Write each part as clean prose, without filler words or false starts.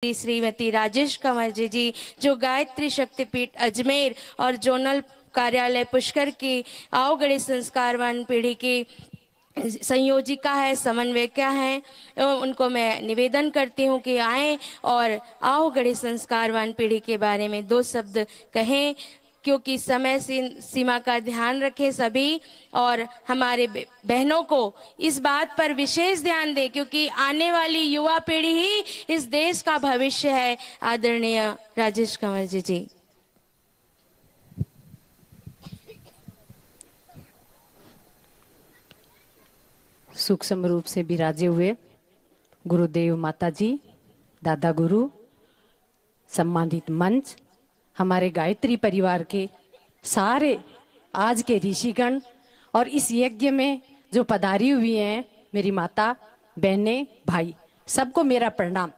श्रीमती राजेश कंवर जी जो गायत्री शक्तिपीठ अजमेर और जोनल कार्यालय पुष्कर की आओगढ़ी संस्कारवान पीढ़ी की संयोजिका है, समन्वयिका है, उनको मैं निवेदन करती हूँ कि आए और आओगढ़ी संस्कारवान पीढ़ी के बारे में दो शब्द कहें, क्योंकि समय सीमा का ध्यान रखें सभी और हमारे बहनों को इस बात पर विशेष ध्यान दें, क्योंकि आने वाली युवा पीढ़ी ही इस देश का भविष्य है। आदरणीय राजेश कंवर जी। सूक्ष्म रूप से विराजे हुए गुरुदेव माता जी, दादा गुरु, सम्मानित मंच, हमारे गायत्री परिवार के सारे आज के ऋषिगण और इस यज्ञ में जो पधारी हुई हैं मेरी माता, बहनें, भाई, सबको मेरा प्रणाम।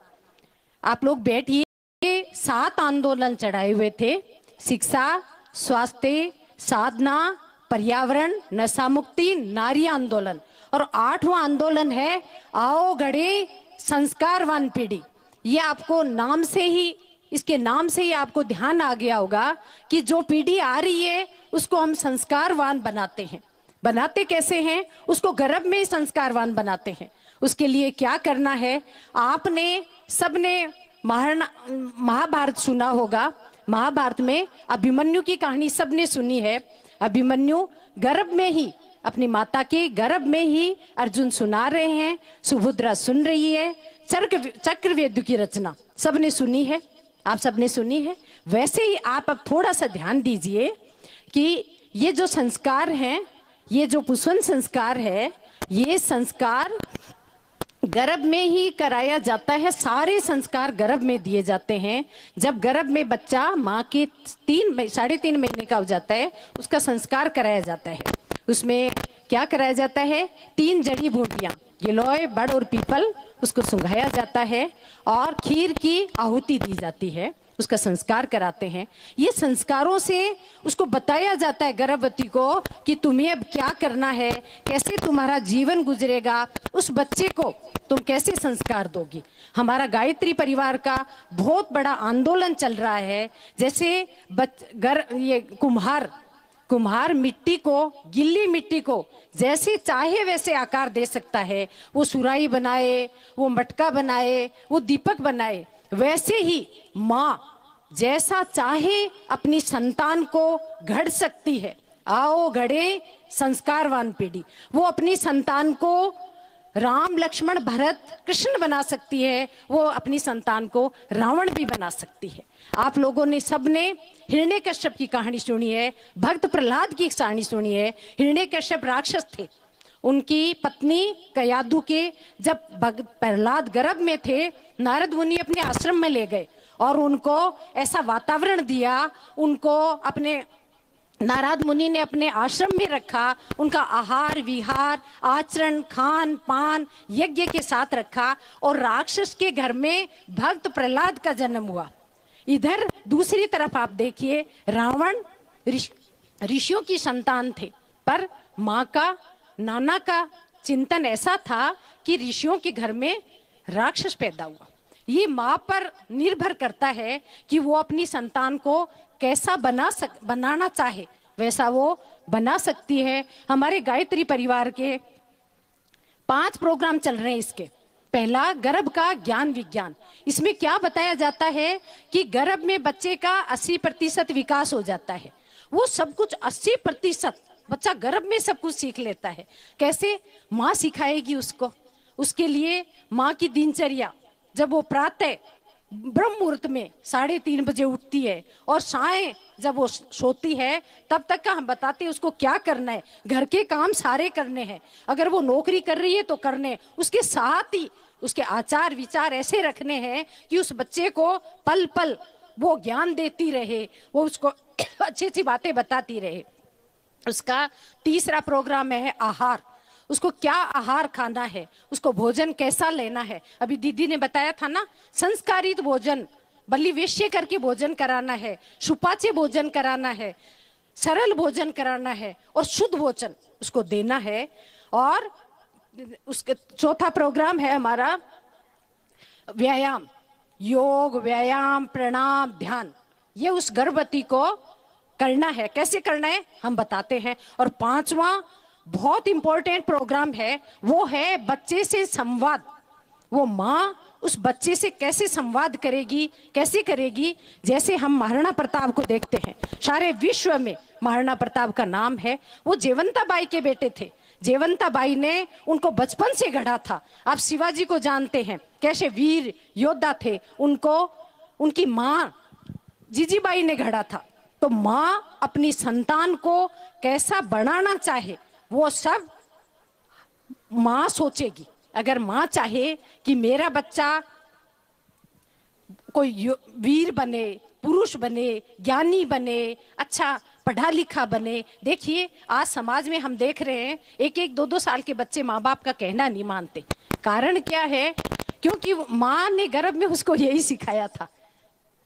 आप लोग बैठिए। 7 आंदोलन चढ़ाए हुए थे, शिक्षा, स्वास्थ्य, साधना, पर्यावरण, नशा मुक्ति, नारी आंदोलन, और 8वां आंदोलन है आओ गढ़े संस्कारवान पीढ़ी। ये आपको नाम से ही, इसके नाम से ही आपको ध्यान आ गया होगा कि जो पीढ़ी आ रही है उसको हम संस्कारवान बनाते हैं। बनाते कैसे हैं? उसको गर्भ में संस्कारवान बनाते हैं। उसके लिए क्या करना है? आपने सबने महाभारत सुना होगा। महाभारत में अभिमन्यु की कहानी सबने सुनी है। अभिमन्यु गर्भ में ही, अपनी माता के गर्भ में ही अर्जुन सुना रहे हैं, सुभद्रा सुन रही है। चक्रव्यूह की रचना सबने सुनी है, आप सबने सुनी है। वैसे ही आप अब थोड़ा सा ध्यान दीजिए कि ये जो संस्कार हैं, ये जो पुष्पन संस्कार है, ये संस्कार गर्भ में ही कराया जाता है। सारे संस्कार गर्भ में दिए जाते हैं। जब गर्भ में बच्चा माँ के 3.5 महीने का हो जाता है, उसका संस्कार कराया जाता है। उसमें क्या कराया जाता है? 3 जड़ी बूटियां, गिलोय, बड़ और पीपल, उसको सुंघाया जाता है और खीर की आहुति दी जाती है, उसका संस्कार कराते हैं। ये संस्कारों से उसको बताया जाता है गर्भवती को कि तुम्हें अब क्या करना है, कैसे तुम्हारा जीवन गुजरेगा, उस बच्चे को तुम कैसे संस्कार दोगी। हमारा गायत्री परिवार का बहुत बड़ा आंदोलन चल रहा है। जैसे ये कुम्हार मिट्टी को, गिल्ली मिट्टी को जैसे चाहे वैसे आकार दे सकता है। वो सुराही बनाए, वो मटका बनाए, वो दीपक बनाए। वैसे ही माँ जैसा चाहे अपनी संतान को गढ़ सकती है। आओ गढ़े संस्कारवान पीढ़ी। वो अपनी संतान को राम, लक्ष्मण, भरत, कृष्ण बना सकती है। वो अपनी संतान को रावण भी बना सकती है। आप लोगों ने सबने हिरण्यकश्यप की कहानी सुनी है, भक्त प्रहलाद की कहानी सुनी है। हिरण्यकश्यप राक्षस थे, उनकी पत्नी कयाधु के जब प्रहलाद गर्भ में थे, नारद मुनि अपने आश्रम में ले गए और उनको ऐसा वातावरण दिया, उनको अपने नारद मुनि ने अपने आश्रम में रखा। उनका आहार विहार, आचरण, खान पान यज्ञ के साथ रखा और राक्षस के घर में भक्त प्रहलाद का जन्म हुआ। इधर दूसरी तरफ आप देखिए, रावण ऋषियों की संतान थे, पर माँ का, नाना का चिंतन ऐसा था कि ऋषियों के घर में राक्षस पैदा हुआ। ये माँ पर निर्भर करता है कि वो अपनी संतान को कैसा बनाना चाहे वैसा वो बना सकती है। हमारे गायत्री परिवार के 5 प्रोग्राम चल रहे हैं इसके। पहला, गर्भ का ज्ञान विज्ञान। इसमें क्या बताया जाता है कि गर्भ में बच्चे का 80% विकास हो जाता है। वो सब कुछ 80% बच्चा गर्भ में सब कुछ सीख लेता है। कैसे? माँ सिखाएगी उसको। उसके लिए माँ की दिनचर्या, जब वो प्रातः ब्रह्म मुहूर्त में 3:30 बजे उठती है और सायं जब वो सोती है, तब तक का हम बताते हैं उसको क्या करना है। घर के काम सारे करने हैं, अगर वो नौकरी कर रही है तो करने, उसके साथ ही उसके आचार विचार ऐसे रखने हैं कि उस बच्चे को पल पल वो ज्ञान देती रहे, वो उसको अच्छी अच्छी बातें बताती रहे। उसका तीसरा प्रोग्राम है आहार। उसको क्या आहार खाना है, उसको भोजन कैसा लेना है। अभी दीदी ने बताया था ना, संस्कारित भोजन, बलि वेश्य करके भोजन कराना है, सुपाच्य भोजन कराना है, सरल भोजन कराना है और शुद्ध भोजन उसको देना है। और उसके चौथा प्रोग्राम है हमारा व्यायाम। योग, व्यायाम, प्राणायाम, ध्यान, ये उस गर्भवती को करना है। कैसे करना है हम बताते हैं। और पांचवा बहुत इंपॉर्टेंट प्रोग्राम है, वो है बच्चे से संवाद। वो माँ उस बच्चे से कैसे संवाद करेगी, कैसे करेगी। जैसे हम महाराणा प्रताप को देखते हैं, सारे विश्व में महाराणा प्रताप का नाम है। वो जयवंता बाई के बेटे थे। जयवंता बाई ने उनको बचपन से गढ़ा था। आप शिवाजी को जानते हैं, कैसे वीर योद्धा थे, उनको उनकी माँ जीजीबाई ने गढ़ा था। तो माँ अपनी संतान को कैसा बनाना चाहे वो सब माँ सोचेगी। अगर माँ चाहे कि मेरा बच्चा कोई वीर बने, पुरुष बने, ज्ञानी बने, अच्छा पढ़ा लिखा बने। देखिए आज समाज में हम देख रहे हैं एक एक दो दो साल के बच्चे माँ बाप का कहना नहीं मानते। कारण क्या है? क्योंकि माँ ने गर्भ में उसको यही सिखाया था।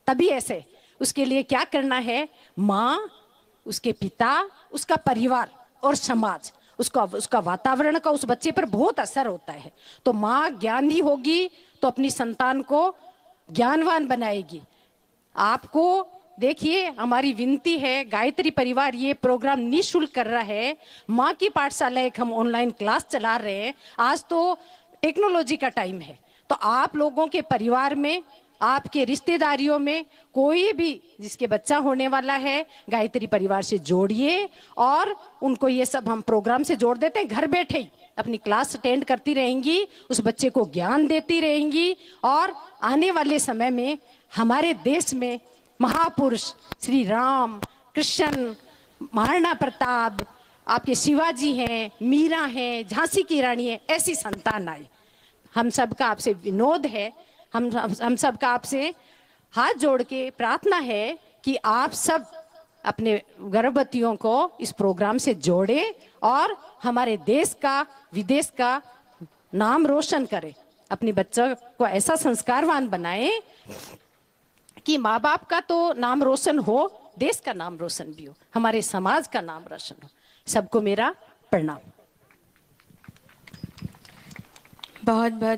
तभी ऐसे उसके लिए क्या करना है, माँ, उसके पिता, उसका परिवार और समाज, उसका वातावरण का उस बच्चे पर बहुत असर होता है। तो माँ ज्ञानी होगी तो अपनी संतान को ज्ञानवान बनाएगी। आपको देखिए हमारी विनती है, गायत्री परिवार ये प्रोग्राम निःशुल्क कर रहा है। माँ की पाठशाला एक हम ऑनलाइन क्लास चला रहे हैं। आज तो टेक्नोलॉजी का टाइम है, तो आप लोगों के परिवार में, आपके रिश्तेदारियों में कोई भी जिसके बच्चा होने वाला है, गायत्री परिवार से जोड़िए और उनको ये सब हम प्रोग्राम से जोड़ देते हैं। घर बैठे ही अपनी क्लास अटेंड करती रहेंगी, उस बच्चे को ज्ञान देती रहेंगी। और आने वाले समय में हमारे देश में महापुरुष श्री राम, कृष्ण, महाराणा प्रताप, आपके शिवाजी हैं, मीरा हैं, झांसी की रानी है, ऐसी संतान आए। हम सबका आपसे विनोद है, हम सबका आपसे हाथ जोड़ के प्रार्थना है कि आप सब अपने गर्भवतियों को इस प्रोग्राम से जोड़े और हमारे देश का, विदेश का नाम रोशन करें। अपने बच्चों को ऐसा संस्कारवान बनाएं कि माँ बाप का तो नाम रोशन हो, देश का नाम रोशन भी हो, हमारे समाज का नाम रोशन हो। सबको मेरा प्रणाम। बहुत बहुत